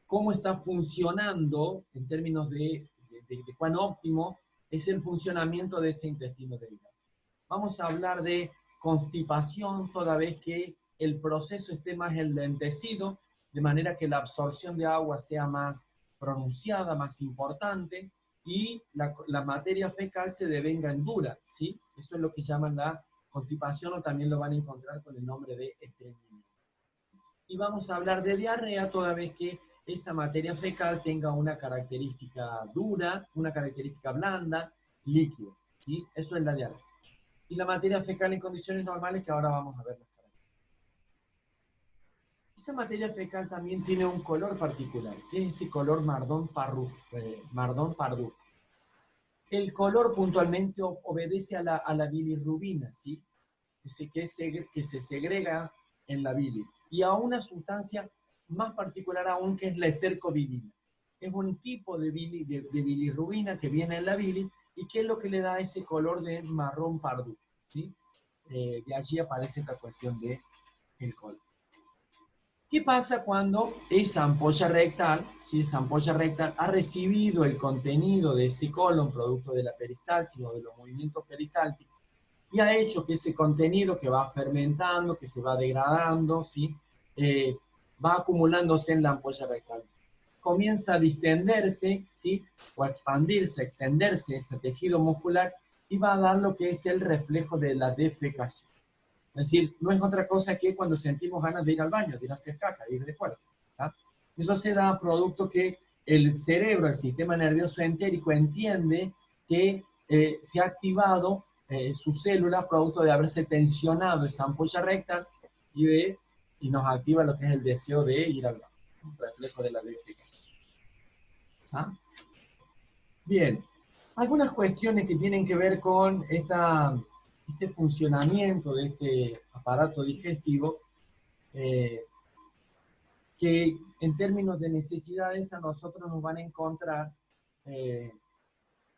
cómo está funcionando en términos de cuán óptimo es el funcionamiento de ese intestino delgado. Vamos a hablar de constipación toda vez que el proceso esté más enlentecido, de manera que la absorción de agua sea más pronunciada, más importante, y la materia fecal se devenga en dura, ¿sí? Eso es lo que llaman la constipación, o también lo van a encontrar con el nombre de estreñimiento. Y vamos a hablar de diarrea toda vez que esa materia fecal tenga una característica dura, una característica blanda, líquido, ¿sí? Eso es la diarrea. Y la materia fecal en condiciones normales, que ahora vamos a ver las características. Esa materia fecal también tiene un color particular, que es ese color mardón pardú. El color puntualmente obedece a la bilirrubina, ¿sí? Que se segrega en la bilis, y a una sustancia más particular aún, que es la estercobilina. Es un tipo de bilirrubina que viene en la bilis y que es lo que le da ese color de marrón pardú, ¿sí? De allí aparece esta cuestión del color. ¿Qué pasa cuando esa ampolla rectal, si esa ampolla rectal ha recibido el contenido de ese colon, producto de la peristalsis o de los movimientos peristálticos, y ha hecho que ese contenido que va fermentando, que se va degradando, ¿sí? Va acumulándose en la ampolla rectal? Comienza a distenderse, ¿sí? O a expandirse, a extenderse ese tejido muscular, y va a dar lo que es el reflejo de la defecación. Es decir, no es otra cosa que cuando sentimos ganas de ir al baño, de ir a hacer caca, de ir de cuerpo. ¿Ah? Eso se da producto que el cerebro, el sistema nervioso entérico, entiende que se ha activado sus células producto de haberse tensionado esa ampolla recta, y nos activa lo que es el deseo de ir al baño, un reflejo de la defecación. ¿Ah? Bien, algunas cuestiones que tienen que ver con este funcionamiento de este aparato digestivo, que en términos de necesidades a nosotros nos van a encontrar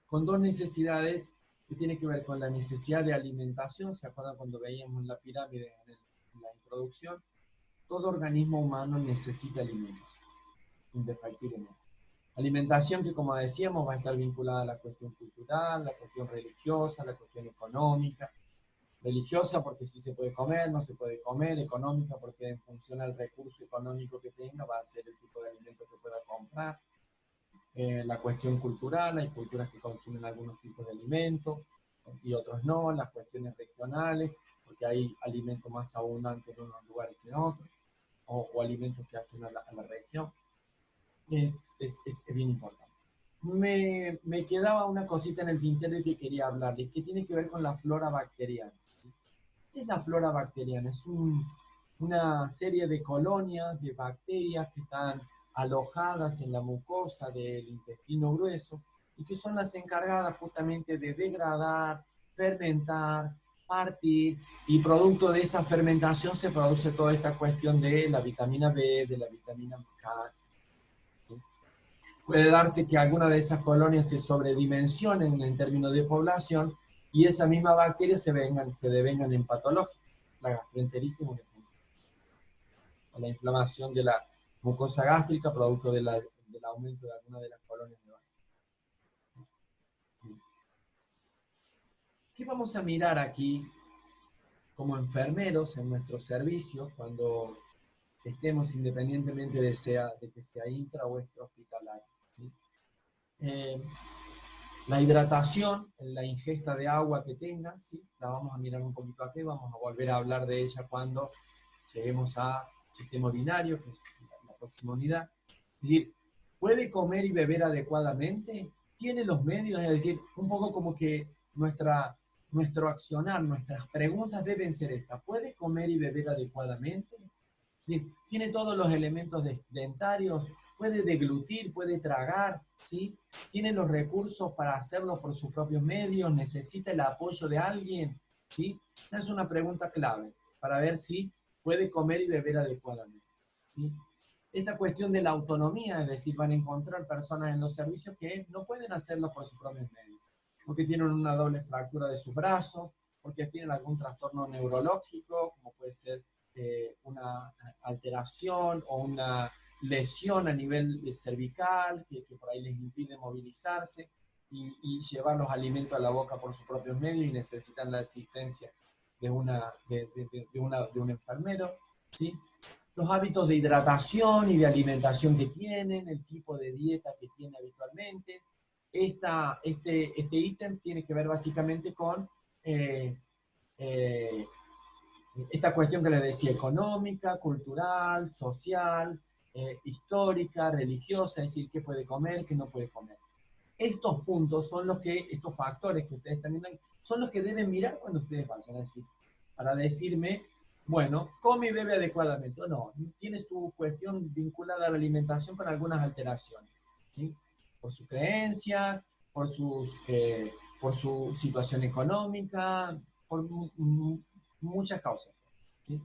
con dos necesidades que tienen que ver con la necesidad de alimentación. ¿Se acuerdan cuando veíamos la pirámide en la introducción? Todo organismo humano necesita alimentos, indefectiblemente. Alimentación que, como decíamos, va a estar vinculada a la cuestión cultural, la cuestión religiosa, la cuestión económica. Religiosa porque sí se puede comer, no se puede comer; económica porque en función al recurso económico que tenga va a ser el tipo de alimento que pueda comprar. La cuestión cultural, hay culturas que consumen algunos tipos de alimentos y otros no. Las cuestiones regionales, porque hay alimentos más abundantes en unos lugares que en otros, o alimentos que hacen a la región. Es bien importante. Me quedaba una cosita en el tintero que quería hablarles, que tiene que ver con la flora bacteriana. ¿Qué es la flora bacteriana? Es una serie de colonias de bacterias que están alojadas en la mucosa del intestino grueso, y que son las encargadas justamente de degradar, fermentar, partir, y producto de esa fermentación se produce toda esta cuestión de la vitamina B, de la vitamina K. Puede darse que alguna de esas colonias se sobredimensionen en términos de población, y esa misma bacteria se devengan en patología. La gastroenteritis, o la inflamación de la mucosa gástrica, producto del aumento de alguna de las colonias de bacterias. ¿Qué vamos a mirar aquí como enfermeros en nuestros servicios cuando estemos, independientemente de que sea intra o extrahospitalario? ¿Sí? La hidratación, la ingesta de agua que tenga, ¿sí? La vamos a mirar un poquito aquí, vamos a volver a hablar de ella cuando lleguemos a sistema urinario, que es la próxima unidad. Es decir, ¿puede comer y beber adecuadamente? ¿Tiene los medios? Es decir, un poco como que nuestro accionar, nuestras preguntas deben ser estas: ¿puede comer y beber adecuadamente? ¿sí? Tiene todos los elementos dentarios, puede deglutir, puede tragar, ¿sí? Tiene los recursos para hacerlo por sus propios medios, necesita el apoyo de alguien, ¿sí? Esta es una pregunta clave para ver si puede comer y beber adecuadamente, ¿sí? Esta cuestión de la autonomía, es decir, van a encontrar personas en los servicios que no pueden hacerlo por sus propios medios, porque tienen una doble fractura de sus brazos, porque tienen algún trastorno neurológico, como puede ser una alteración o una lesión a nivel cervical que por ahí les impide movilizarse y llevar los alimentos a la boca por sus propios medios y necesitan la asistencia de un enfermero, ¿sí? Los hábitos de hidratación y de alimentación que tienen, el tipo de dieta que tiene habitualmente. Este ítem tiene que ver básicamente con eh, esta cuestión que les decía, económica, cultural, social, histórica, religiosa, es decir, qué puede comer, qué no puede comer. Estos puntos son los que, estos factores que ustedes también ven, son los que deben mirar cuando ustedes vayan a decir, para decirme, bueno, come y bebe adecuadamente o no. Tiene su cuestión vinculada a la alimentación con algunas alteraciones, ¿sí? Por su creencia, por su situación económica, por muchas causas, ¿sí?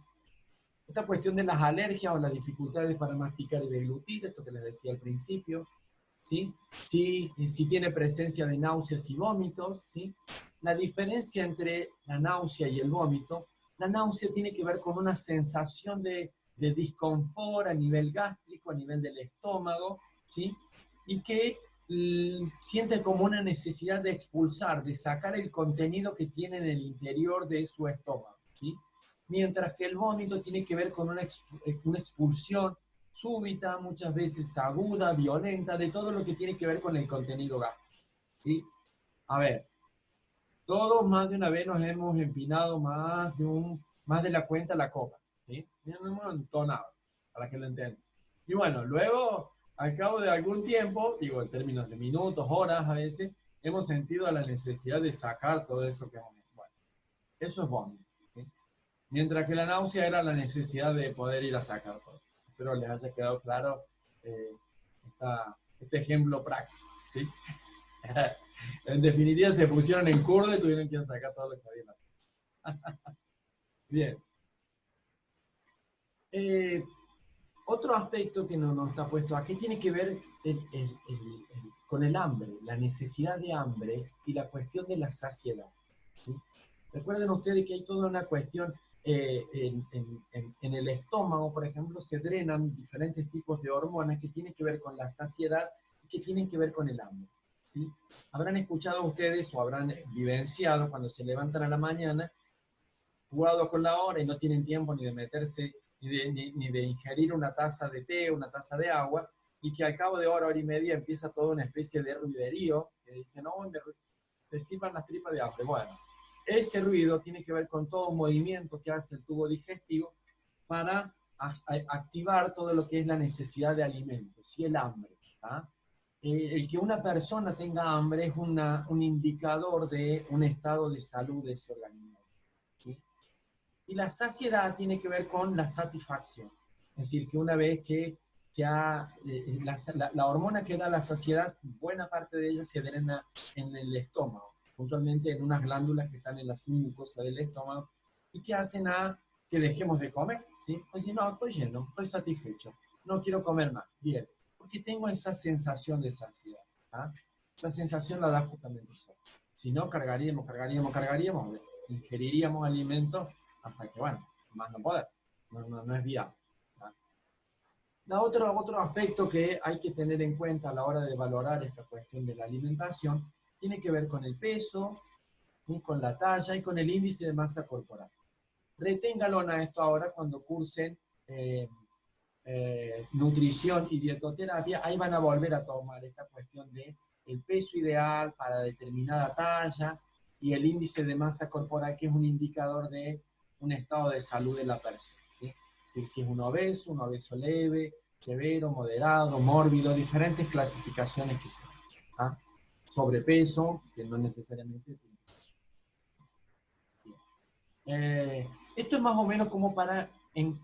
Esta cuestión de las alergias o las dificultades para masticar y deglutir, esto que les decía al principio, ¿sí? Si tiene presencia de náuseas y vómitos, ¿sí? La diferencia entre la náusea y el vómito, la náusea tiene que ver con una sensación de disconfort a nivel gástrico, a nivel del estómago, ¿sí? Y que siente como una necesidad de expulsar, de sacar el contenido que tiene en el interior de su estómago, ¿sí? Mientras que el vómito tiene que ver con una expulsión súbita, muchas veces aguda, violenta, de todo lo que tiene que ver con el contenido gástrico, ¿sí? A ver, todos más de una vez nos hemos empinado más de la cuenta la copa, ¿sí? Nos hemos entonado, para que lo entiendan. Y bueno, luego, al cabo de algún tiempo, digo, en términos de minutos, horas a veces, hemos sentido la necesidad de sacar todo eso que hemos hecho. Bueno, eso es vómito, ¿sí? Mientras que la náusea era la necesidad de poder ir a sacar todo. Espero les haya quedado claro eh, este ejemplo práctico, ¿sí? En definitiva, se pusieron en curdo y tuvieron que sacar todo lo que había. Bien. Eh, Otro aspecto que no está puesto aquí tiene que ver con el hambre, la necesidad de hambre y la cuestión de la saciedad, ¿sí? Recuerden ustedes que hay toda una cuestión en el estómago, por ejemplo, se drenan diferentes tipos de hormonas que tienen que ver con la saciedad y que tienen que ver con el hambre, ¿sí? Habrán escuchado ustedes o habrán vivenciado cuando se levantan a la mañana, jugado con la hora y no tienen tiempo ni de meterse, ni de ingerir una taza de té, una taza de agua, y que al cabo de hora y media empieza toda una especie de ruiderío, que dice, no, te sirvan las tripas de hambre. Bueno, ese ruido tiene que ver con todo un movimiento que hace el tubo digestivo para activar todo lo que es la necesidad de alimentos y el hambre, ¿tá? El que una persona tenga hambre es un indicador de un estado de salud de ese organismo, ¿sí? Y la saciedad tiene que ver con la satisfacción. Es decir, que una vez que la hormona que da la saciedad, buena parte de ella se drena en el estómago, puntualmente en unas glándulas que están en la submucosa del estómago y que hacen a que dejemos de comer, ¿sí? Pues si no, estoy lleno, estoy satisfecho, no quiero comer más. Bien, porque tengo esa sensación de saciedad, ¿ah? Esa sensación la da justamente eso. Si no, cargaríamos, ingeriríamos alimentos hasta que, bueno, más no poder, no es viable. Otro aspecto que hay que tener en cuenta a la hora de valorar esta cuestión de la alimentación tiene que ver con el peso, ¿sí? Con la talla y con el índice de masa corporal. Reténgalo a esto ahora cuando cursen nutrición y dietoterapia, ahí van a volver a tomar esta cuestión de el peso ideal para determinada talla y el índice de masa corporal, que es un indicador de un estado de salud de la persona, ¿sí? Es decir, si es un obeso leve, severo, moderado, mórbido, diferentes clasificaciones que sean, ¿ah? Sobrepeso, que no necesariamente tiene. Esto es más o menos como para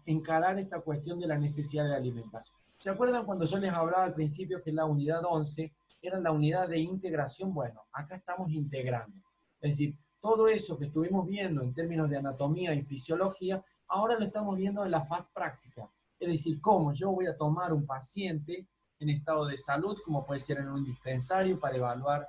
encarar esta cuestión de la necesidad de alimentación. ¿Se acuerdan cuando yo les hablaba al principio que la unidad 11 era la unidad de integración? Bueno, acá estamos integrando. Es decir, todo eso que estuvimos viendo en términos de anatomía y fisiología, ahora lo estamos viendo en la faz práctica. Es decir, cómo yo voy a tomar un paciente en estado de salud, como puede ser en un dispensario, para evaluar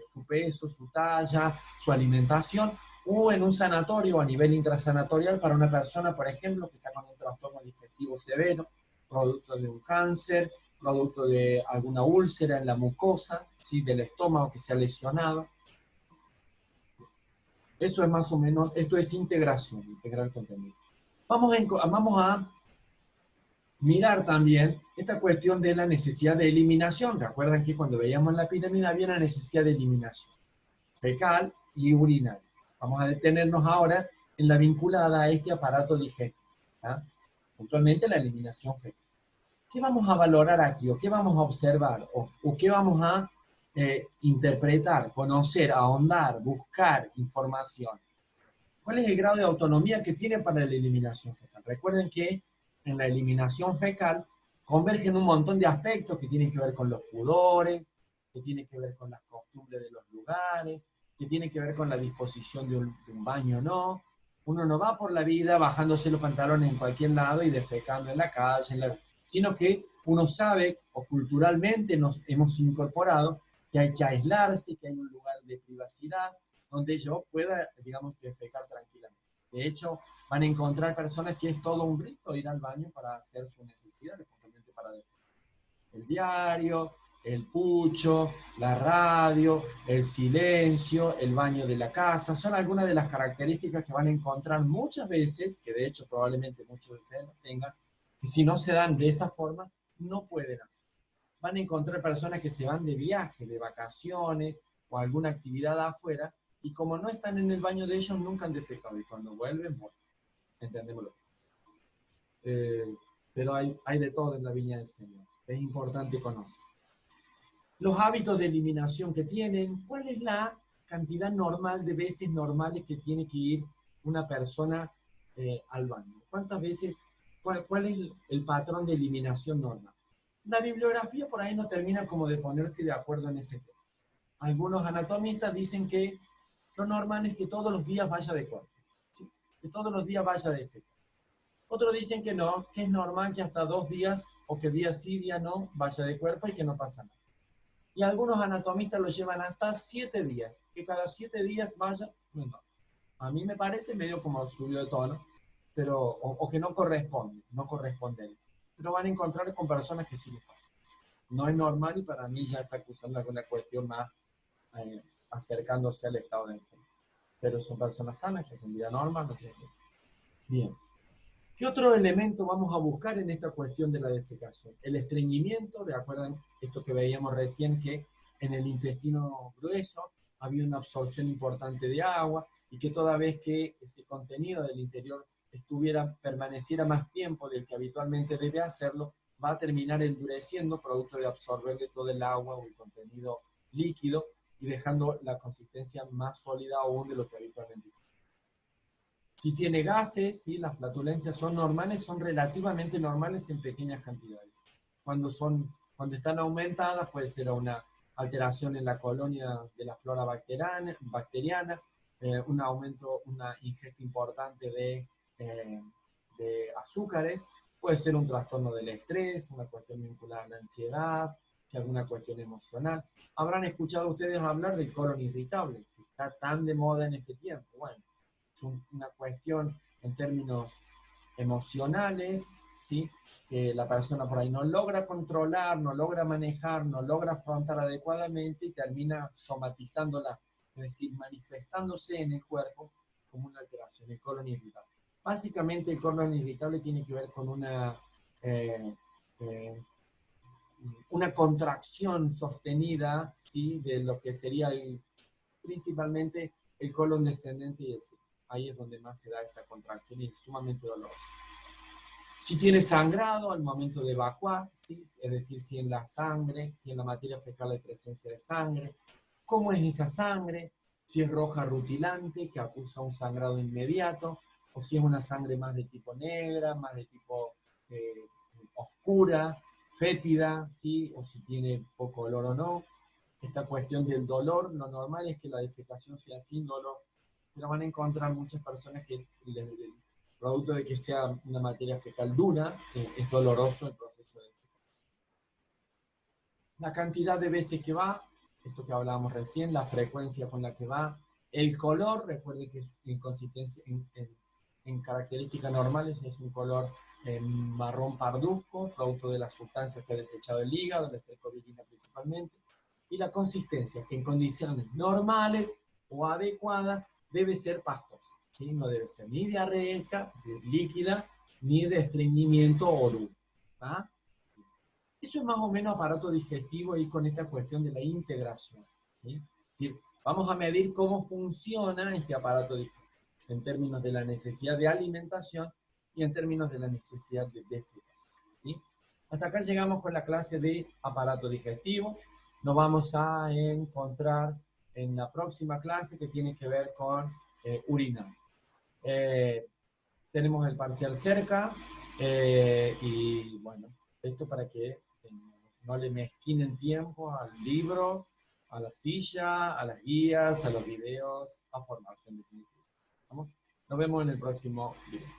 su peso, su talla, su alimentación, o en un sanatorio a nivel intrasanatorial para una persona, por ejemplo, que está con un trastorno digestivo severo, producto de un cáncer, producto de alguna úlcera en la mucosa, ¿sí? Del estómago que se ha lesionado. Eso es más o menos, esto es integración, integrar contenido. Vamos a mirar también esta cuestión de la necesidad de eliminación. Recuerdan que cuando veíamos la pirámide había una necesidad de eliminación fecal y urinaria. Vamos a detenernos ahora en la vinculada a este aparato digestivo, ¿tá? Puntualmente la eliminación fecal. ¿Qué vamos a valorar aquí? ¿O qué vamos a observar? ¿O qué vamos a interpretar, conocer, ahondar, buscar información? ¿Cuál es el grado de autonomía que tiene para la eliminación fecal? Recuerden que en la eliminación fecal convergen un montón de aspectos que tienen que ver con los pudores, que tienen que ver con las costumbres de los lugares, que tienen que ver con la disposición de un baño o no. Uno no va por la vida bajándose los pantalones en cualquier lado y defecando en la calle, sino que uno sabe, o culturalmente nos hemos incorporado, que hay que aislarse, que hay un lugar de privacidad, donde yo pueda, digamos, defecar tranquilamente. De hecho, van a encontrar personas que es todo un rito ir al baño para hacer sus necesidades, simplemente para defecar. El diario, el pucho, la radio, el silencio, el baño de la casa, son algunas de las características que van a encontrar muchas veces, que de hecho probablemente muchos de ustedes tengan, y si no se dan de esa forma, no pueden hacer. Van a encontrar personas que se van de viaje, de vacaciones o alguna actividad afuera, y como no están en el baño de ellos, nunca han defecado, y cuando vuelven, bueno, entendémoslo. Pero hay de todo en la viña del Señor. Es importante conocer los hábitos de eliminación que tienen, cuál es la cantidad normal de veces normales que tiene que ir una persona al baño. ¿Cuántas veces, cuál es el patrón de eliminación normal? La bibliografía por ahí no termina como de ponerse de acuerdo en ese tema. Algunos anatomistas dicen que lo normal es que todos los días vaya de cuerpo, ¿sí? Que todos los días vaya de fecal. Otros dicen que no, que es normal que hasta 2 días, o que día sí, día no, vaya de cuerpo y que no pasa nada. Y algunos anatomistas lo llevan hasta 7 días, que cada 7 días vaya, no. A mí me parece medio como subido de tono, pero, o que no corresponde. Pero van a encontrar con personas que sí les pasa. No es normal y para mí ya está acusando alguna cuestión más acercándose al estado de enfermedad. Pero son personas sanas que hacen vida normal, no tienen. Bien. ¿Qué otro elemento vamos a buscar en esta cuestión de la defecación? El estreñimiento, ¿recuerdan esto que veíamos recién, que en el intestino grueso había una absorción importante de agua y que toda vez que ese contenido del interior permaneciera más tiempo del que habitualmente debe hacerlo, va a terminar endureciendo producto de absorberle todo el agua o el contenido líquido y dejando la consistencia más sólida aún de lo que habitualmente tiene. Si tiene gases, ¿sí? Las flatulencias son normales, son relativamente normales en pequeñas cantidades. Cuando están aumentadas puede ser una alteración en la colonia de la flora bacteriana, un aumento, una ingesta importante de azúcares, puede ser un trastorno del estrés, una cuestión vinculada a la ansiedad, alguna cuestión emocional. Habrán escuchado ustedes hablar del colon irritable, que está tan de moda en este tiempo. Bueno, es una cuestión en términos emocionales, ¿sí? Que la persona por ahí no logra controlar, no logra manejar, no logra afrontar adecuadamente y termina somatizándola, es decir, manifestándose en el cuerpo como una alteración, el colon irritable. Básicamente el colon irritable tiene que ver con una contracción sostenida, ¿sí? De lo que sería principalmente el colon descendente y el signo. Ahí es donde más se da esa contracción y es sumamente dolorosa. Si tiene sangrado al momento de evacuar, ¿sí? Es decir, si en la sangre, si en la materia fecal hay presencia de sangre, ¿cómo es esa sangre? Si es roja rutilante, que acusa un sangrado inmediato, o si es una sangre más de tipo negra, más de tipo oscura, fétida, ¿sí? O si tiene poco olor o no. Esta cuestión del dolor, lo normal es que la defecación sea sin dolor, pero van a encontrar muchas personas que, producto de que sea una materia fecal dura, es doloroso el proceso de defecación. La cantidad de veces que va, esto que hablábamos recién, la frecuencia con la que va, el color, recuerde que en consistencia, en características normales es un color marrón parduzco, producto de las sustancias que ha desechado el hígado, la estreptovirina principalmente, y la consistencia, que en condiciones normales o adecuadas debe ser pastosa, ¿sí? No debe ser ni diarreica, es decir, líquida, ni de estreñimiento o duro. ¿Ah? Eso es más o menos aparato digestivo y con esta cuestión de la integración, ¿sí? Es decir, vamos a medir cómo funciona este aparato digestivo en términos de la necesidad de alimentación y en términos de la necesidad de defecación, ¿sí? Hasta acá llegamos con la clase de aparato digestivo. Nos vamos a encontrar en la próxima clase que tiene que ver con urinar. Tenemos el parcial cerca y bueno, esto para que no le mezquinen tiempo al libro, a la silla, a las guías, a los videos, a formarse en definitiva. ¿Vamos? Nos vemos en el próximo video.